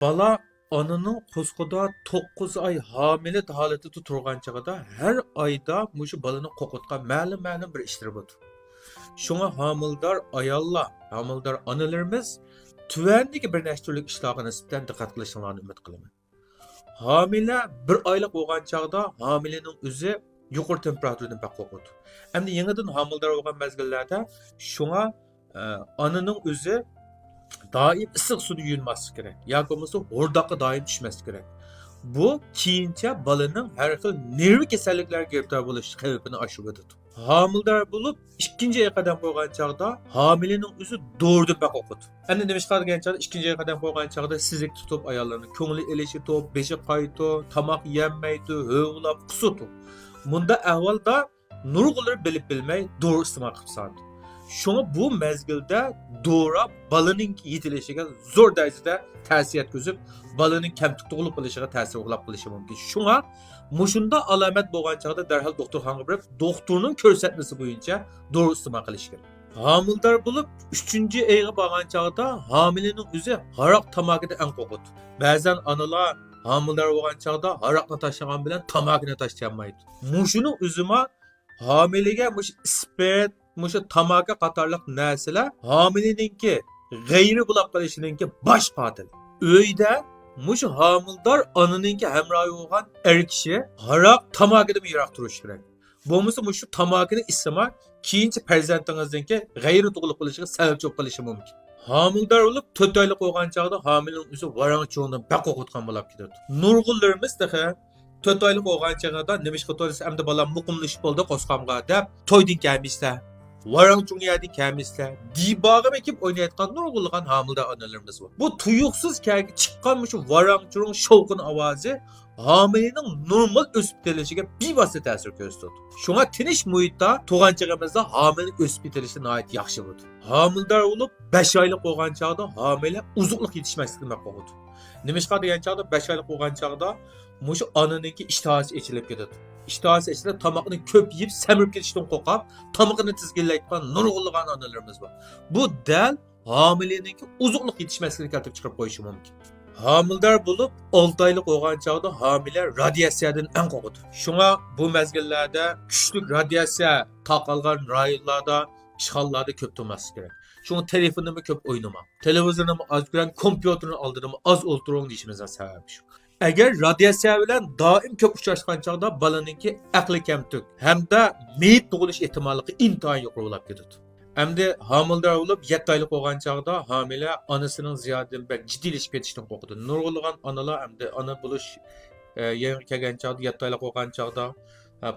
Bala ananın qo'sqida 9 oy homila holatida turgan chog'ida har oyda mushu balani qo'qitgan ma'lum bir ishlar bo'ldi. Shunga homildor ayollar, homildor onalarimiz tuvandagi bir nechta turlik ishlarga nisbatan diqqat qilishlarini umid qilaman. Homila bir oylik bo'lgan chog'da homilaning o'zi yuqori temperaturadan baq qo'qidi. Endi yangidan homildor bo'lgan mezgillarda shunga onaning o'zi daim ıssiq suda yuyunması kerak. Yoki bo'lmasa o'rdoqqa doim tushmaslik kerak. Bu keyincha balaning har xil nerv kasalliklariga giriftor bo'lish xavfini oshirib o'tadi. Homildor bo'lib, ikkinchi oy qadam qo'ygan chog'da homilaning o'zi do'rdan baq o'qidi. Endi nima ish qilgan chog'da ikkinchi oy qadam qo'ygan chog'da sizlik tutib ayollarning ko'ngli elishib, beshi qaytib, tomoq yemaydi, ho'g'lab, qusidi. Bunda ahvolda nurg'ular bilib bilmay dori iste'mol qilib soldi. Şuna bu mezgilde doğru balının yetilishiga zo'r darajada ta'sir etkazib, balaning kamtuk tug'ilib qolishiga ta'sir uyg'lab qilishi mumkin. Shunga mushunda alomat bo'lgan chog'da darhol doktorxonaga borib, doktorning ko'rsatmasi bo'yicha dori iste'mol qilish kerak. Homildor bo'lib 3-oyga borgan chog'da homilaning o'zi haroq tamogida eng qo'rqadi. Ba'zan onalar homildor bo'lgan chog'da haroqni tashlagan bilan tamogini tashlamaydi. Mushuning o'zima homilaga mush spirт Muşu tamaka qatarlıq narsalar homilaninki g'ayri bo'lib qolishininki bosh qotil. Uyda muşu homildor onaninki hamrohi bo'lgan er kishi haroq tamakidan yiroq turish kerak. Bo'lmasa mushu tamakini iste'mol keyinchi farzandingizningki g'ayri tug'ilib qolishiga sabab bo'lib qolishi mumkin. Homildor bo'lib 4 oylik bo'lgan chog'da homilaning o'zi varang cho'ndan baq o'qitgan bo'lib ketadi. Nurg'ullarimiz daha 4 oylik bo'lgan chog'da nima ish qilib endi bolam muqimlashib bo'ldi qo'sqamga deb to'ydin kelmislar. Varang Cumhuriyeti kemisler, dibağım ekip oynayatkan nurgulluğun hamilde analarımız var. Bu tuyuksuz kergi çıkkanmış varang Cumhuriyet'in şovkun avazı hamilenin normal ösüp gelişine bir vasıta tesir gösterdi. Şuna tiniş muhitta tuğancağımızda hamilenin ösüp gelişine ait yaxşı oldu. Hamildar olup 5 aylık olgan çağda hamile uzuqluq yetişmezliğine qoğudu. Nimişqa degan çağda 5 aylık olgan çağda muşu ananınki iştahası içilip gidiyordu. İştahası içinde tamakını köp yiyip semirip ketişten qo'rqib, tamakını tizginlayotgan nurg'ulg'an onalarimiz bor. Bu dal homilaninki uzuqluq yetishmasligini keltirib chiqarib qo'yishi mumkin. Homildor bo'lib 6 oylik bo'lgan chog'da homila radiatsiyadan eng qo'rqadi. Shunga bu mezgillarda kuchli radiatsiya taqalgan rayonlarda, ishg'ollarda ko'p turmaslik kerak. Shunga telefonimni ko'p o'ynama. Televizorni oz ko'ring, kompyuterni oldida oz o'ltiring deyishimizdan sababi shu. Agar radiatsiya bilan doim ko'p uchrashgan chog'da balaninki aqli kamtuk hamda meyit tug'ilish ehtimoligi intayin yuqori bo'lib ketadi. Endi homildor bo'lib 7 oylik bo'lgan chog'da homila onasining ziyodidan bak jiddiylashib ketishdan qo'rqadi. Nurg'ulg'an onalar endi ona bo'lish yangi kelgan chog'da 7 oylik bo'lgan chog'da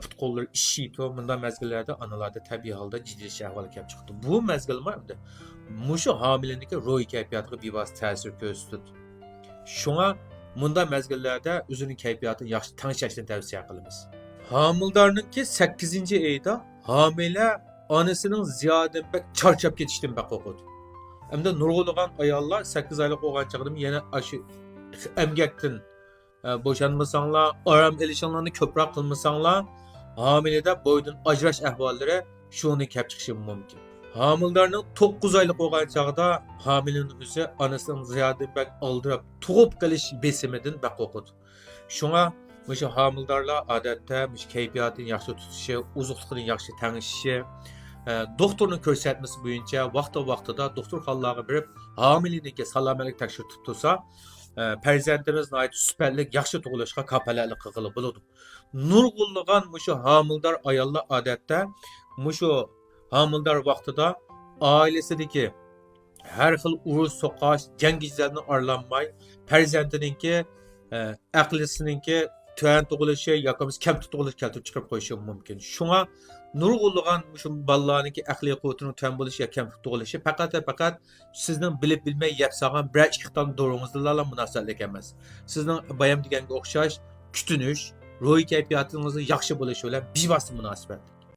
put qo'llar ishiydi. Bunday mezgillarda onalarda tabiiy holda jiddiylashish ahvoli kelib chiqdi. Bu mezgilma endi mushu homilaniki ruhiy kayfiyatiga bevosita ta'sir ko'rsatdi. Shunga Bunda mezgillerde özünün keyfiyatını yaxşı tanışashni tavsiya qilamiz. Homildorninki 8 oyda homila onasining ziyodan bak charchab ketishdan baq qo'rqadi. Endi nurg'ulg'an ayollar 8 oylik bo'lgan chog'da yana shu emgakdan bo'shanmasanglar, orom elishinglarni ko'proq qilmasanglar, homilada bo'ydan ajrash ahvollari shuni kelib chiqishi mumkin. Homildorning 9 oylik bo'lgan chog'da homilaning o'zi onasining ziyodan bak oldirib tug'ib qilish besimidan baq qo'rqadi. Shunga o'sha homildorlar odatda mush kayfiyatini yaxshi tutishi, uzuqliqni yaxshi tanishishi, doktorning ko'rsatmasi bo'yicha vaqti-vaqtida doktorxonalarga borib, homilalikka salomatlik tekshirib tursa, farzandimiz sifatli yaxshi tug'ilishga kafolatlik qilib bo'ladi. Nurg'ulg'an mushu homildor ayollar odatda mushu homildor vaqtida ailesidagi har xil urush so'qash, jangizlardan aralanmay, farzandininki aqlisininki tuan tug'ilishi yoki kam tug'ilish keltirib chiqarib qo'yishi mumkin. Shunga nurg'ulg'an shu bolalarningki aqliy quvvatining tuan bo'lishi yoki kam tug'ilishi faqat sizning bilib bilmay yeb solgan bir ikki ton do'ringizdan munosabatlik emas. Sizning bayam deganga o'xshash kutinish, ruhiy kayfiyatingizni yaxshi bo'lishi bilan bevosita munosabat.